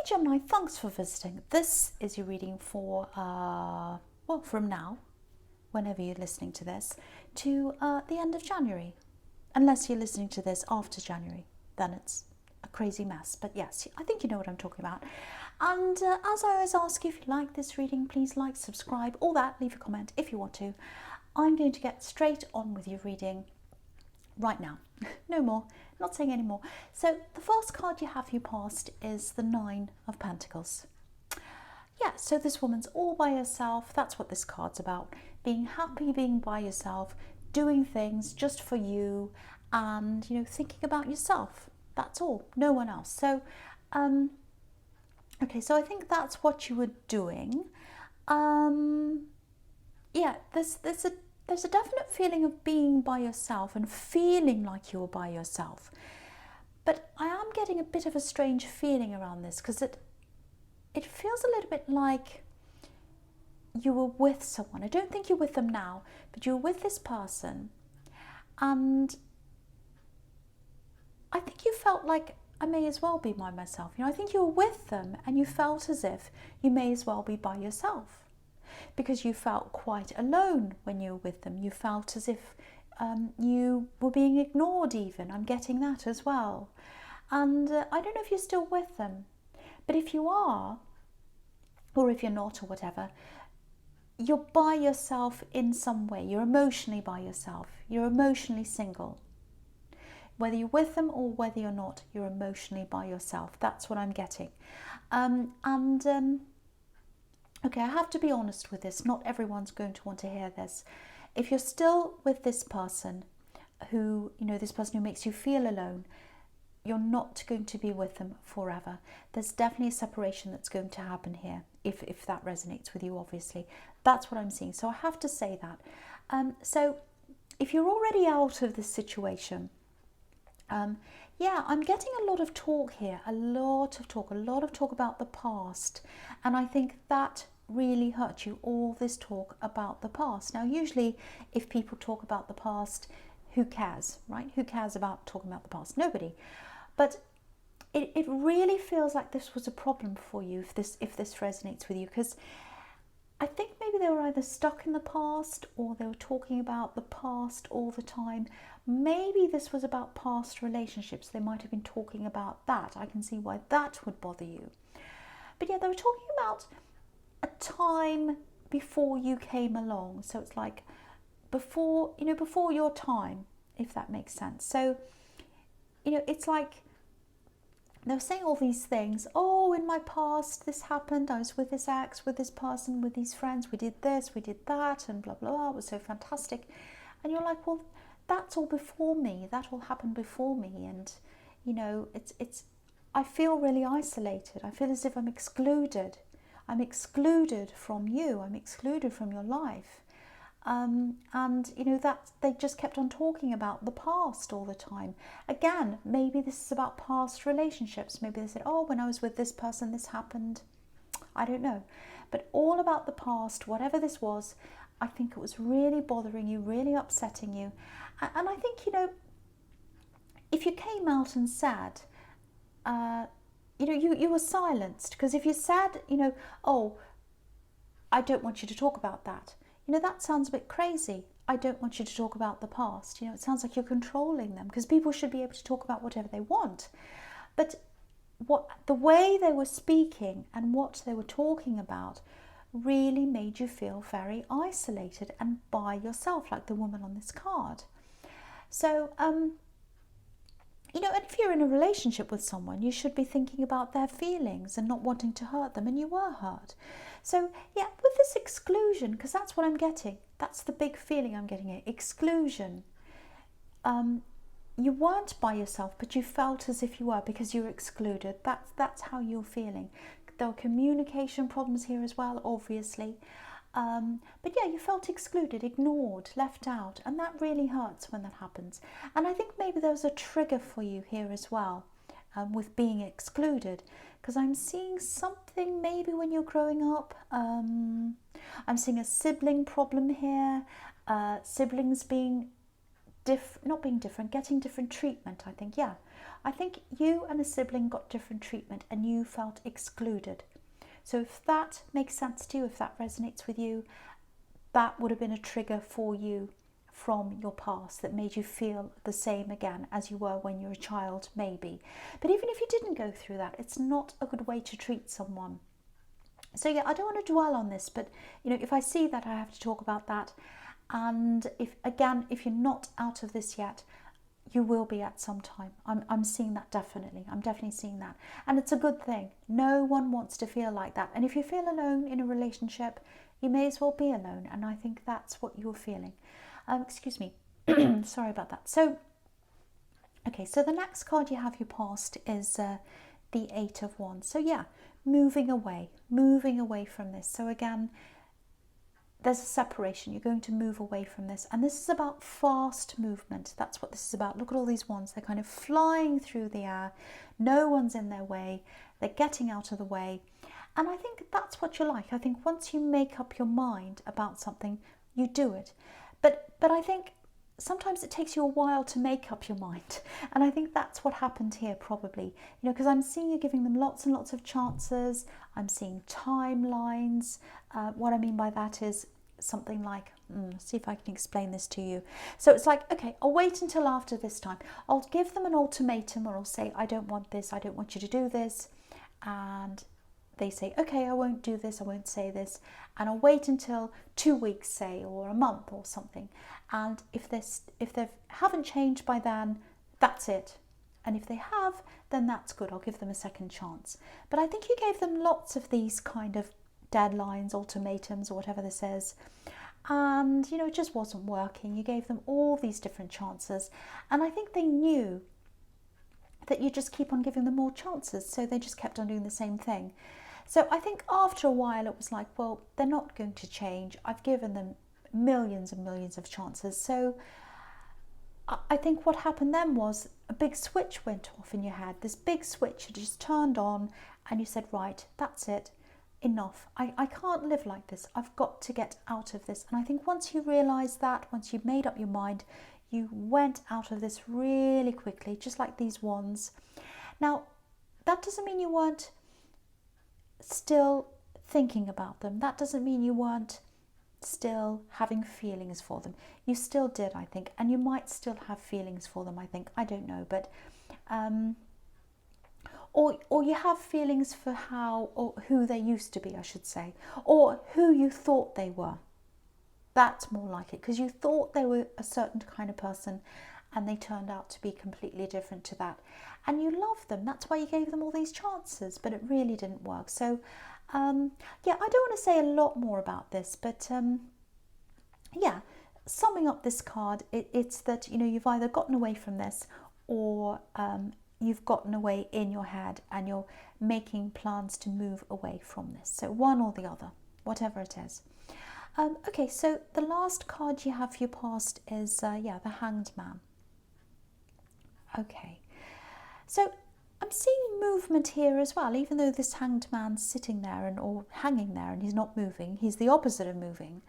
Gemini, thanks for visiting. This is your reading for, well, from now, whenever you're listening to this, to the end of January. Unless you're listening to this after January, then it's a crazy mess. But yes, I think you know what I'm talking about. And as I always ask you, if you like this reading, please like, subscribe, all that, leave a comment if you want to. I'm going to get straight on with your reading right now. No more, not saying any more. So the first card you have you passed is the Nine of Pentacles. Yeah, so this woman's all by herself. That's what this card's about. Being happy, being by yourself, doing things just for you, and, you know, thinking about yourself. That's all, no one else. So, okay, so I think that's what you were doing. Yeah, there's a definite feeling of being by yourself and feeling like you're by yourself. But I am getting a bit of a strange feeling around this, because it feels a little bit like you were with someone. I don't think you're with them now, but you were with this person, and I think you felt like, I may as well be by myself. You know, I think you were with them and you felt as if you may as well be by yourself, because you felt quite alone when you were with them. You felt as if you were being ignored even. I'm getting that as well. And I don't know if you're still with them, but if you are, or if you're not, or whatever, you're by yourself in some way. You're emotionally by yourself. You're emotionally single. Whether you're with them or whether you're not, you're emotionally by yourself. That's what I'm getting. Okay, I have to be honest with this. Not everyone's going to want to hear this. If you're still with this person who, you know, this person who makes you feel alone, you're not going to be with them forever. There's definitely a separation that's going to happen here, if that resonates with you, obviously. That's what I'm seeing. So I have to say that. So if you're already out of this situation, yeah, I'm getting a lot of talk here, a lot of talk about the past. And I think that really hurt you, all this talk about the past. Now, usually if people talk about the past, who cares, right? Who cares about talking about the past? Nobody. But it really feels like this was a problem for you, if this resonates with you, because I think maybe they were either stuck in the past or they were talking about the past all the time. Maybe this was about past relationships. They might have been talking about that. I can see why that would bother you. But yeah, they were talking about a time before you came along. So it's like before your time, if that makes sense. So, you know, it's like they were saying all these things. Oh, in my past, this happened. I was with this ex, with this person, with these friends. We did this, we did that, and blah, blah, blah. It was so fantastic. And you're like, well, that's all before me. That all happened before me. And, you know, I feel really isolated. I feel as if I'm excluded. I'm excluded from you. I'm excluded from your life. And, you know, that they just kept on talking about the past all the time. Again, maybe this is about past relationships. Maybe they said, oh, when I was with this person, this happened. I don't know. But all about the past, whatever this was, I think it was really bothering you, really upsetting you. And I think, you know, if you came out and said, you know, you were silenced. Because if you said, you know, oh, I don't want you to talk about that. You know, that sounds a bit crazy. I don't want you to talk about the past. You know, it sounds like you're controlling them, because people should be able to talk about whatever they want. But the way they were speaking and what they were talking about really made you feel very isolated and by yourself, like the woman on this card. So, you know, and if you're in a relationship with someone, you should be thinking about their feelings and not wanting to hurt them, and you were hurt. So, yeah, with this exclusion, because that's what I'm getting, that's the big feeling I'm getting here, exclusion. You weren't by yourself, but you felt as if you were, because you were excluded. That's how you're feeling. There were communication problems here as well, obviously. But yeah, you felt excluded, ignored, left out, and that really hurts when that happens. And I think maybe there was a trigger for you here as well, with being excluded, because I'm seeing something maybe when you're growing up. I'm seeing a sibling problem here, siblings being not being different, getting different treatment, I think, yeah. I think you and a sibling got different treatment and you felt excluded. So if that makes sense to you, if that resonates with you, that would have been a trigger for you from your past that made you feel the same again as you were when you were a child, maybe. But even if you didn't go through that, it's not a good way to treat someone. So yeah, I don't want to dwell on this, but if I see that, I have to talk about that. And if you're not out of this yet, you will be at some time. I'm seeing that definitely. I'm definitely seeing that. And it's a good thing. No one wants to feel like that. And if you feel alone in a relationship, you may as well be alone. And I think that's what you're feeling. Excuse me. Sorry about that. So, okay, so the next card you have your past is the Eight of Wands. So yeah, moving away from this. So again, there's a separation. You're going to move away from this. And this is about fast movement. That's what this is about. Look at all these wands. They're kind of flying through the air. No one's in their way. They're getting out of the way. And I think that's what you like. I think once you make up your mind about something, you do it. But I think sometimes it takes you a while to make up your mind. And I think that's what happened here probably. Because I'm seeing you giving them lots and lots of chances. I'm seeing timelines. What I mean by that is something like, see if I can explain this to you. So it's like, okay, I'll wait until after this time. I'll give them an ultimatum, or I'll say, I don't want this. I don't want you to do this. And they say, okay, I won't do this, I won't say this, and I'll wait until 2 weeks, say, or a month or something. And if they haven't changed by then, that's it. And if they have, then that's good. I'll give them a second chance. But I think you gave them lots of these kind of deadlines, ultimatums, or whatever this is. And, it just wasn't working. You gave them all these different chances. And I think they knew that you just keep on giving them more chances. So they just kept on doing the same thing. So I think after a while it was like, well, they're not going to change. I've given them millions and millions of chances. So I think what happened then was a big switch went off in your head. This big switch just turned on and you said, right, that's it, enough. I can't live like this. I've got to get out of this. And I think once you realised that, once you made up your mind, you went out of this really quickly, just like these wands. Now, that doesn't mean you weren't still thinking about them. That doesn't mean you weren't still having feelings for them. You still did, I think, and you might still have feelings for them, I think. I don't know, but or you have feelings for how or who they used to be, I should say, or who you thought they were. That's more like it, because you thought they were a certain kind of person and they turned out to be completely different to that. And you love them. That's why you gave them all these chances, but it really didn't work. So, yeah, I don't want to say a lot more about this, but yeah, summing up this card, it's that, you've either gotten away from this or you've gotten away in your head and you're making plans to move away from this. So one or the other, whatever it is. Okay, so the last card you have for your past is, the Hanged Man. Okay, so I'm seeing movement here as well, even though this hanged man's sitting there or hanging there and he's not moving. He's the opposite of moving.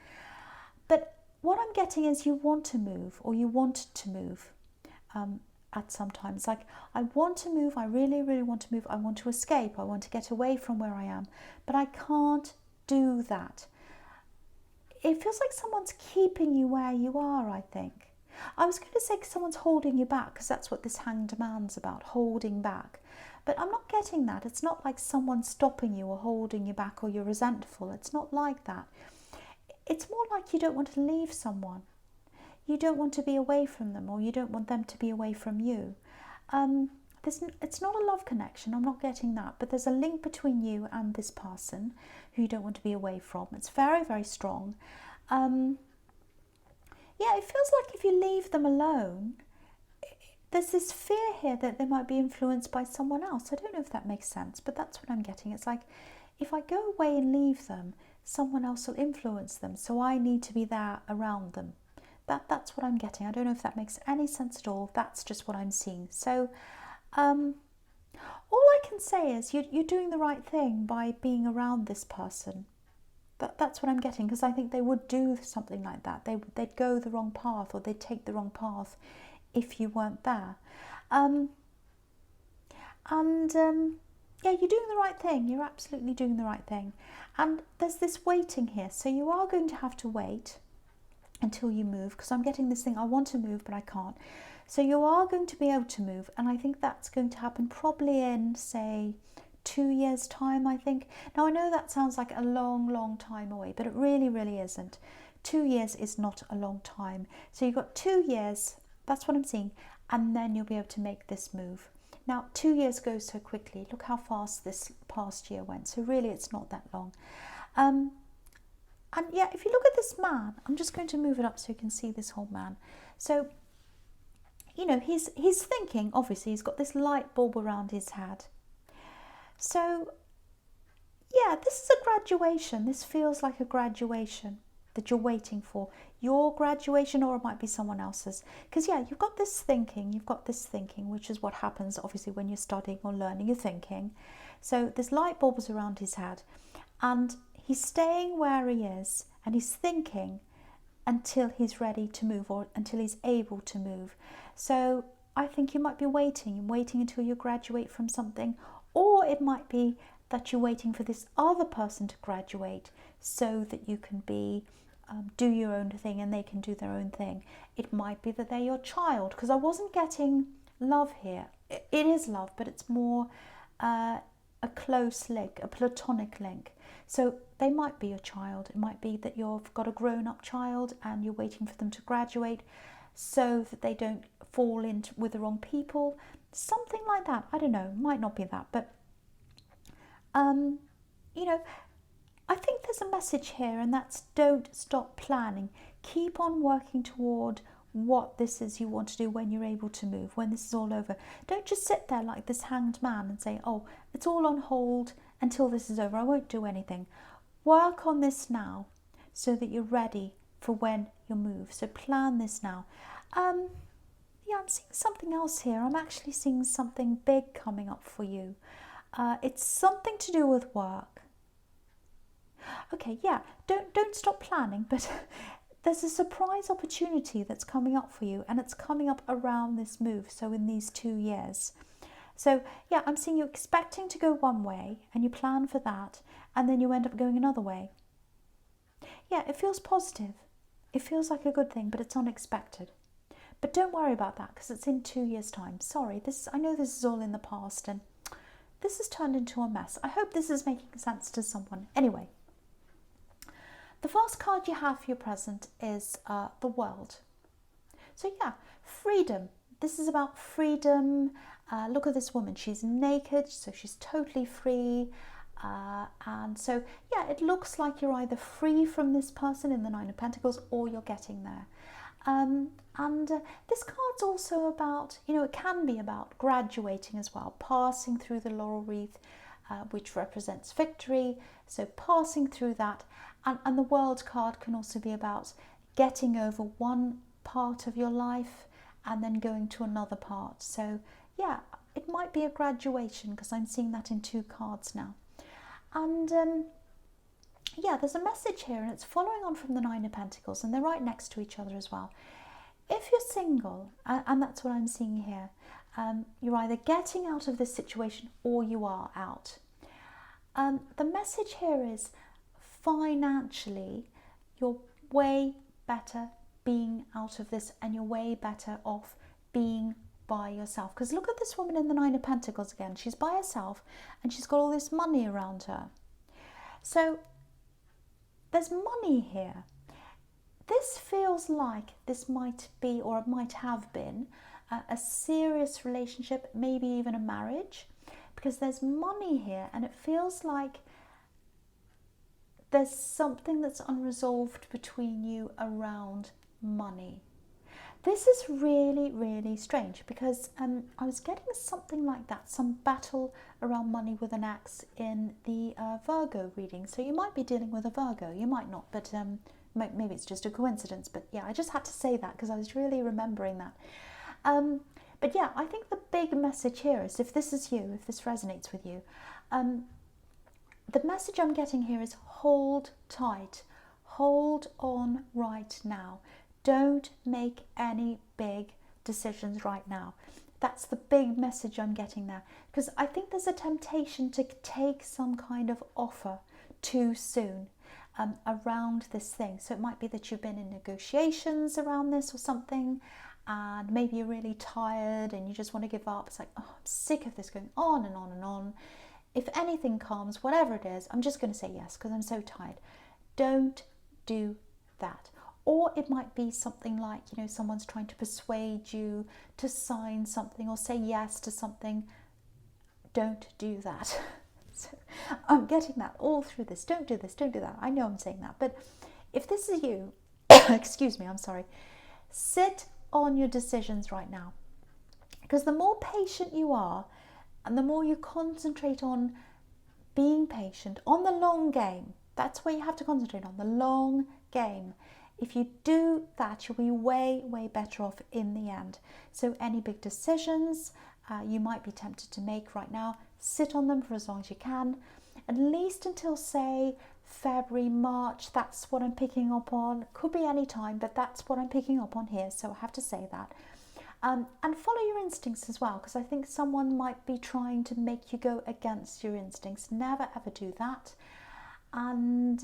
But what I'm getting is you want to move, or you wanted to move at some time. It's like, I want to move, I really, really want to move. I want to escape, I want to get away from where I am, but I can't do that. It feels like someone's keeping you where you are, I think. I was going to say someone's holding you back, because that's what this hanged man's about, holding back. But I'm not getting that. It's not like someone's stopping you or holding you back or you're resentful. It's not like that. It's more like you don't want to leave someone. You don't want to be away from them, or you don't want them to be away from you. It's not a love connection. I'm not getting that. But there's a link between you and this person who you don't want to be away from. It's very, very strong. Yeah, it feels like if you leave them alone, there's this fear here that they might be influenced by someone else. I don't know if that makes sense, but that's what I'm getting. It's like, if I go away and leave them, someone else will influence them, so I need to be there around them. That's what I'm getting. I don't know if that makes any sense at all. That's just what I'm seeing. So all I can say is you're doing the right thing by being around this person. That's what I'm getting, because I think they would do something like that. They'd go the wrong path, or they'd take the wrong path if you weren't there. And yeah, you're doing the right thing. You're absolutely doing the right thing. And there's this waiting here. So you are going to have to wait until you move, because I'm getting this thing, I want to move, but I can't. So you are going to be able to move. And I think that's going to happen probably in, say, 2 years' time, I think. Now, I know that sounds like a long, long time away, but it really, really isn't. 2 years is not a long time. So you've got 2 years, that's what I'm seeing, and then you'll be able to make this move. Now, 2 years goes so quickly. Look how fast this past year went. So really, it's not that long. And yeah, if you look at this man, I'm just going to move it up so you can see this whole man. So, you know, he's thinking, obviously, he's got this light bulb around his head. So, yeah, this is a graduation. This feels like a graduation that you're waiting for. Your graduation, or it might be someone else's. Because, yeah, you've got this thinking, which is what happens, obviously, when you're studying or learning, you're thinking. So this light bulb is around his head. And he's staying where he is, and he's thinking until he's ready to move, or until he's able to move. So I think you might be waiting until you graduate from something, or it might be that you're waiting for this other person to graduate so that you can do your own thing and they can do their own thing. It might be that they're your child, because I wasn't getting love here. It is love, but it's more a close link, a platonic link. So they might be your child. It might be that you've got a grown-up child and you're waiting for them to graduate so that they don't fall in with the wrong people. Something like that. I don't know. Might not be that. But, you know, I think there's a message here, and that's don't stop planning. Keep on working toward what this is you want to do when you're able to move, when this is all over. Don't just sit there like this hanged man and say, oh, it's all on hold until this is over. I won't do anything. Work on this now so that you're ready for when you move. So plan this now. Yeah, I'm seeing something else here. I'm actually seeing something big coming up for you. It's something to do with work. Okay, yeah, don't stop planning, but there's a surprise opportunity that's coming up for you, and it's coming up around this move, so in these 2 years. So yeah, I'm seeing you expecting to go one way, and you plan for that, and then you end up going another way. Yeah, it feels positive. It feels like a good thing, but it's unexpected. But don't worry about that, because it's in 2 years' time. Sorry, I know this is all in the past, and this has turned into a mess. I hope this is making sense to someone. Anyway, the first card you have for your present is the World. So yeah, freedom. This is about freedom. Look at this woman. She's naked, so she's totally free. And so, yeah, it looks like you're either free from this person in the Nine of Pentacles, or you're getting there. This card's also about, you know, it can be about graduating as well, passing through the laurel wreath, which represents victory. So passing through that. And the World card can also be about getting over one part of your life and then going to another part. So yeah, it might be a graduation, because I'm seeing that in 2 cards now. And yeah, there's a message here, and it's following on from the Nine of Pentacles, and they're right next to each other as well. If you're single, and that's what I'm seeing here, you're either getting out of this situation or you are out. The message here is financially, you're way better being out of this, and you're way better off being by yourself. Because look at this woman in the Nine of Pentacles again. She's by herself, and she's got all this money around her. So there's money here. This feels like this might be, or it might have been, a serious relationship, maybe even a marriage, because there's money here, and it feels like there's something that's unresolved between you around money. This is really, really strange, because I was getting something like that, some battle around money with an axe in the Virgo reading. So you might be dealing with a Virgo, you might not, but maybe it's just a coincidence. But yeah, I just had to say that because I was really remembering that. But yeah, I think the big message here is, if this is you, if this resonates with you, the message I'm getting here is hold tight, hold on right now. Don't make any big decisions right now. That's the big message I'm getting there. Because I think there's a temptation to take some kind of offer too soon around this thing. So it might be that you've been in negotiations around this or something, and maybe you're really tired and you just want to give up. It's like, oh, I'm sick of this going on and on and on. If anything comes, whatever it is, I'm just going to say yes because I'm so tired. Don't do that. Or it might be something like, someone's trying to persuade you to sign something or say yes to something. Don't do that. So I'm getting that all through this. Don't do this, don't do that. I know I'm saying that. But if this is you, excuse me, I'm sorry, sit on your decisions right now. Because the more patient you are and the more you concentrate on being patient, on the long game, that's where you have to concentrate on, the long game. If you do that, you'll be way, way better off in the end. So any big decisions you might be tempted to make right now, sit on them for as long as you can, at least until, say, February, March. That's what I'm picking up on. Could be any time, but that's what I'm picking up on here, so I have to say that. And follow your instincts as well, because I think someone might be trying to make you go against your instincts. Never ever do that. And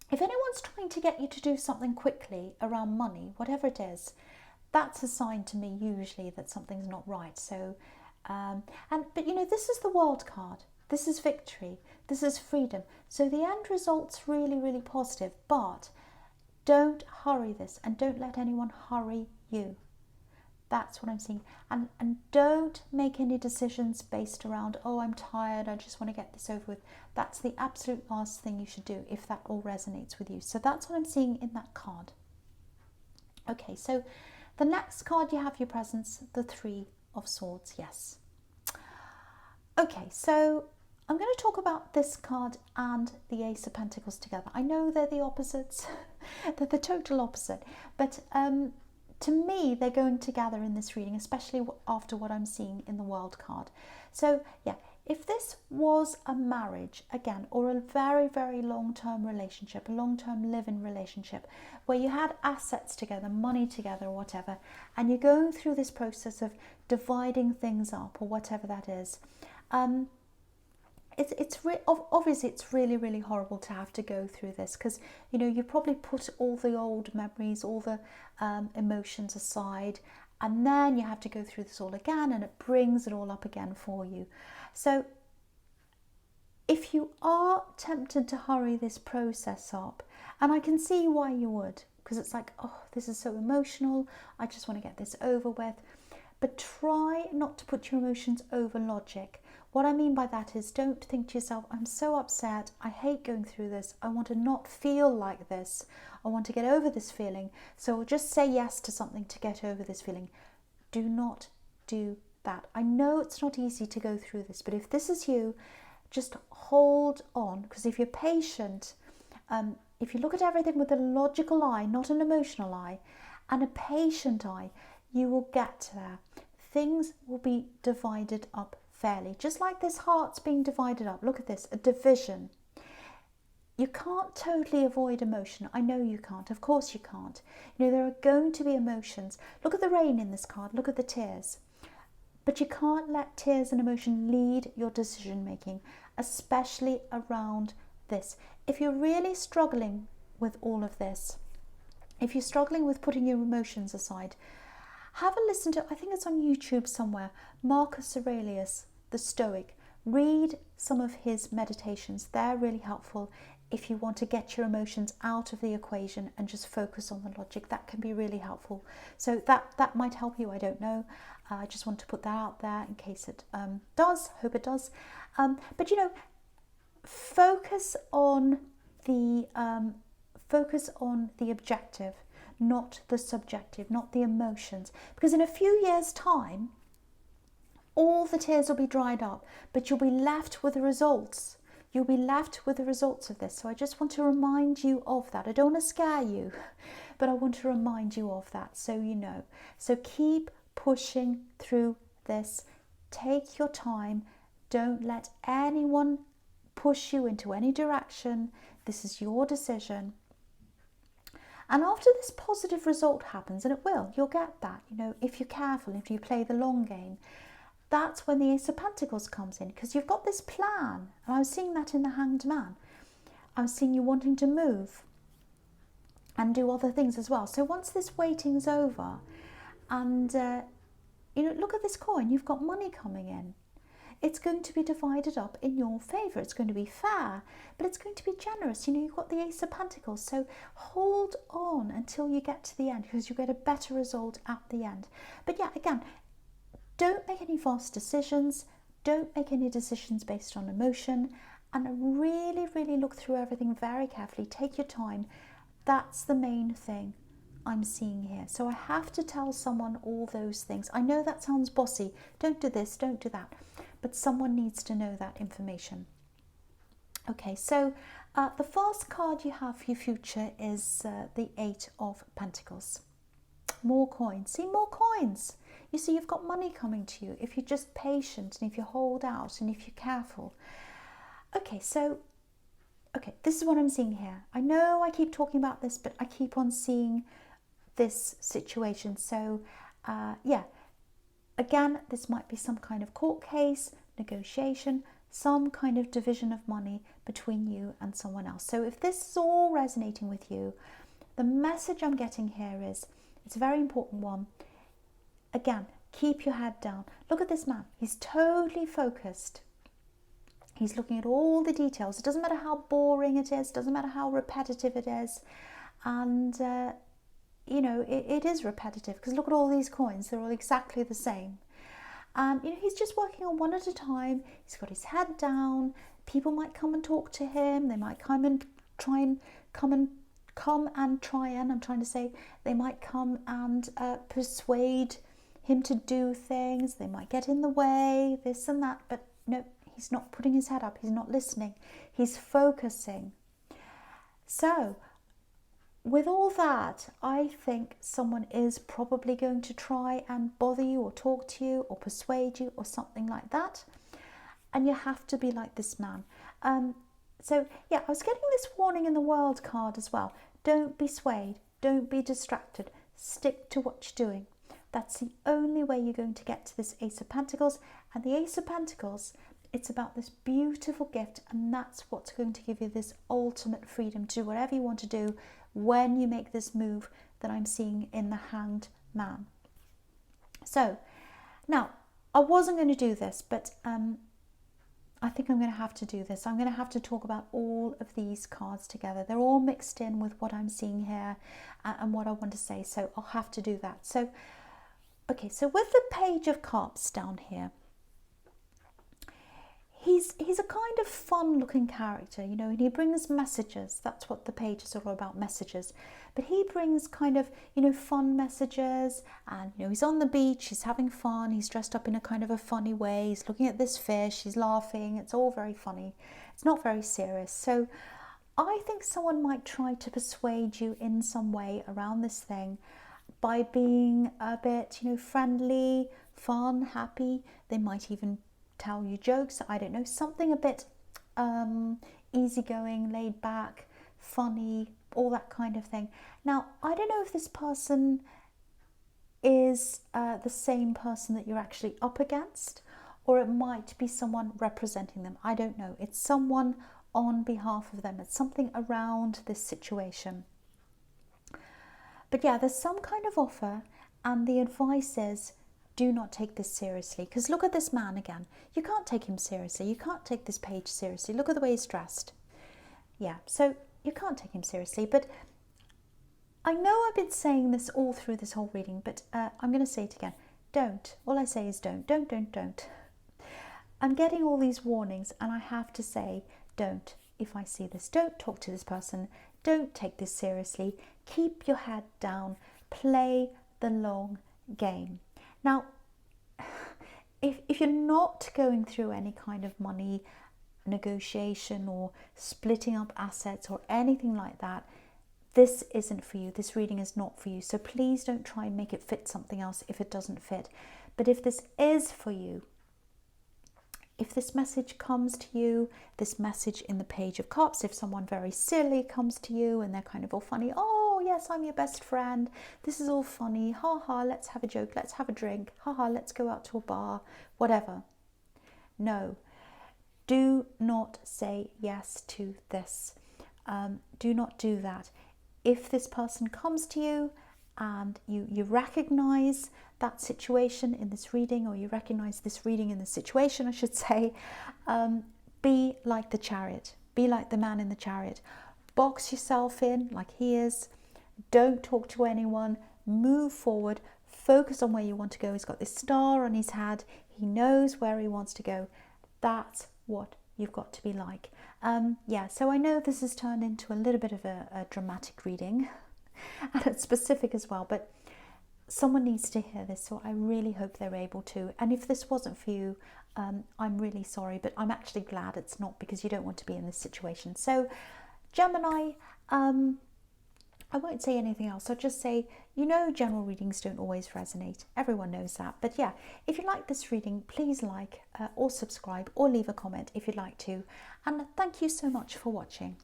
if anyone's trying to get you to do something quickly around money, whatever it is, that's a sign to me usually that something's not right. So, but this is the World card. This is victory. This is freedom. So the end result's really, really positive. But don't hurry this, and don't let anyone hurry you. That's what I'm seeing. And don't make any decisions based around, oh, I'm tired, I just want to get this over with. That's the absolute last thing you should do if that all resonates with you. So that's what I'm seeing in that card. Okay, so the next card you have your presence, the Three of Swords, yes. Okay, so I'm going to talk about this card and the Ace of Pentacles together. I know they're the opposites, they're the total opposite, but to me, they're going together in this reading, especially after what I'm seeing in the World card. So, yeah, if this was a marriage, again, or a very, very long-term relationship, a long-term live-in relationship, where you had assets together, money together, or whatever, and you're going through this process of dividing things up, or whatever that is, obviously it's really, really horrible to have to go through this, because you probably put all the old memories, all the emotions aside, and then you have to go through this all again, and it brings it all up again for you. So if you are tempted to hurry this process up, and I can see why you would, because it's like, oh, this is so emotional, I just want to get this over with, but try not to put your emotions over logic. What I mean by that is, don't think to yourself, I'm so upset, I hate going through this, I want to not feel like this, I want to get over this feeling, so I'll just say yes to something to get over this feeling. Do not do that. I know it's not easy to go through this, but if this is you, just hold on, because if you're patient, if you look at everything with a logical eye, not an emotional eye, and a patient eye, you will get there. Things will be divided up fairly, just like this heart's being divided up. Look at this, a division. You can't totally avoid emotion. I know you can't. Of course you can't. There are going to be emotions. Look at the rain in this card. Look at the tears. But you can't let tears and emotion lead your decision making, especially around this. If you're really struggling with all of this, if you're struggling with putting your emotions aside, have a listen to, I think it's on YouTube somewhere, Marcus Aurelius, the Stoic. Read some of his meditations. They're really helpful if you want to get your emotions out of the equation and just focus on the logic. That can be really helpful. So that might help you, I don't know. I just want to put that out there in case it does. Hope it does. But focus on the objective, not the subjective, not the emotions. Because in a few years' time, all the tears will be dried up, but you'll be left with the results. You'll be left with the results of this. So I just want to remind you of that. I don't want to scare you, but I want to remind you of that so you know. So keep pushing through this. Take your time. Don't let anyone push you into any direction. This is your decision. And after this positive result happens, and it will, you'll get that, if you're careful, if you play the long game, that's when the Ace of Pentacles comes in, because you've got this plan. And I was seeing that in the Hanged Man. I was seeing you wanting to move and do other things as well. So once this waiting's over, and look at this coin, you've got money coming in. It's going to be divided up in your favour. It's going to be fair, but it's going to be generous. You've got the Ace of Pentacles. So hold on until you get to the end, because you get a better result at the end. But yeah, again, don't make any fast decisions. Don't make any decisions based on emotion. And really, really look through everything very carefully. Take your time. That's the main thing I'm seeing here. So I have to tell someone all those things. I know that sounds bossy. Don't do this, don't do that. But someone needs to know that information. Okay, so the first card you have for your future is the Eight of Pentacles. More coins. See, more coins. You see, you've got money coming to you if you're just patient and if you hold out and if you're careful. Okay, so, this is what I'm seeing here. I know I keep talking about this, but I keep on seeing this situation. So, yeah. Again, this might be some kind of court case, negotiation, some kind of division of money between you and someone else. So if this is all resonating with you, the message I'm getting here is, it's a very important one. Again, keep your head down. Look at this man. He's totally focused. He's looking at all the details. It doesn't matter how boring it is. It doesn't matter how repetitive it is. And it is repetitive, because look at all these coins. They're all exactly the same. He's just working on one at a time. He's got his head down. People might come and talk to him. They might come and try and they might come and persuade him to do things. They might get in the way, this and that. But no, he's not putting his head up. He's not listening. He's focusing. So, with all that, I think someone is probably going to try and bother you or talk to you or persuade you or something like that. And you have to be like this man. So, yeah, I was getting this warning in the World card as well. Don't be swayed. Don't be distracted. Stick to what you're doing. That's the only way you're going to get to this Ace of Pentacles. And the Ace of Pentacles, it's about this beautiful gift. And that's what's going to give you this ultimate freedom to do whatever you want to do when you make this move that I'm seeing in the Hanged Man. So, now, I wasn't going to do this, but I think I'm going to have to do this. I'm going to have to talk about all of these cards together. They're all mixed in with what I'm seeing here and what I want to say, so I'll have to do that. So, okay, so with the Page of Cups down here, he's a kind of fun-looking character, and he brings messages. That's what the page is all about, messages. But he brings kind of, fun messages, and, he's on the beach, he's having fun, he's dressed up in a kind of a funny way, he's looking at this fish, he's laughing, it's all very funny. It's not very serious. So I think someone might try to persuade you in some way around this thing by being a bit, friendly, fun, happy. They might even tell you jokes, I don't know, something a bit easygoing, laid back, funny, all that kind of thing. Now, I don't know if this person is the same person that you're actually up against, or it might be someone representing them. I don't know. It's someone on behalf of them. It's something around this situation. But yeah, there's some kind of offer, and the advice is, do not take this seriously. Because look at this man again. You can't take him seriously. You can't take this page seriously. Look at the way he's dressed. Yeah, so you can't take him seriously. But I know I've been saying this all through this whole reading, but I'm going to say it again. Don't. All I say is don't. Don't. I'm getting all these warnings, and I have to say don't. If I see this, don't talk to this person. Don't take this seriously. Keep your head down. Play the long game. Now, if you're not going through any kind of money negotiation or splitting up assets or anything like that, this isn't for you. This reading is not for you. So please don't try and make it fit something else if it doesn't fit. But if this is for you, if this message comes to you, this message in the Page of Cups, if someone very silly comes to you and they're kind of all funny, oh yeah, yes, I'm your best friend. This is all funny. Ha ha, let's have a joke. Let's have a drink. Ha ha, let's go out to a bar. Whatever. No, do not say yes to this. Do not do that. If this person comes to you and you recognize that situation in this reading, or you recognize this reading in the situation, I should say, be like the chariot. Be like the man in the chariot. Box yourself in like he is. Don't talk to anyone. Move forward. Focus on where you want to go. He's got this star on his head. He knows where he wants to go. That's what you've got to be like. Yeah, so I know this has turned into a little bit of a dramatic reading, and it's specific as well, but someone needs to hear this, so I really hope they're able to. And if this wasn't for you, I'm really sorry, but I'm actually glad it's not, because you don't want to be in this situation. So Gemini, I won't say anything else. I'll just say, general readings don't always resonate. Everyone knows that. But yeah, if you like this reading, please like or subscribe or leave a comment if you'd like to. And thank you so much for watching.